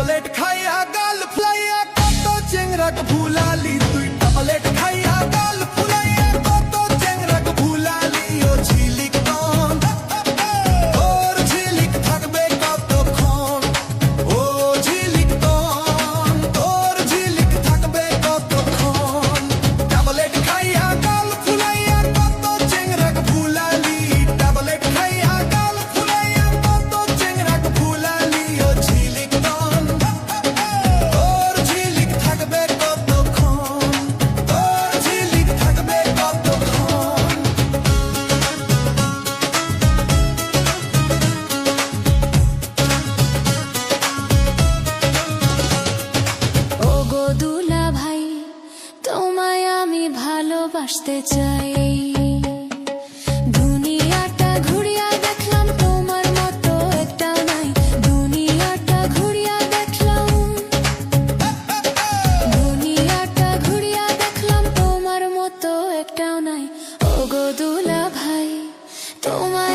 Tablet খাইয়া গাল ফুলাইয়া কত চেংরাক ভুলালি তুই ট্যাবলেট খাইয়া গাল ফুলাইয়া কত চেংরাক ভুলালি ও ঝিলিক তন তোর ঝিলিক থাকবে কতক্ষণ ও ঝিলিক তন তোর ঝিলিক থাকবে কতক্ষণ ট্যাবলেট খাইয়া গাল ফুলাইয়া কত চেংরাক ভুলালি ট্যাবলেট খাইয়া গাল ফুলাইয়া কত চেংরাক ভুলালি ও ঝিলিক তন তোর ঝিলিক থাকবে কতক্ষণ তোর ঝিলিক থাকবে কতক্ষণ ওগো দুলা ভাই, তোমায় আমি ভালোবাসতে চাই। দুনিয়াটা ঘুরিয়া দেখলাম, তোমার মতো একটাও নাই। দুনিয়াটা ঘুরিয়া দেখলাম, দুনিয়াটা ঘুরিয়া দেখলাম, তোমার মতো একটাও নাই। ওগো দুলা ভাই, তোমার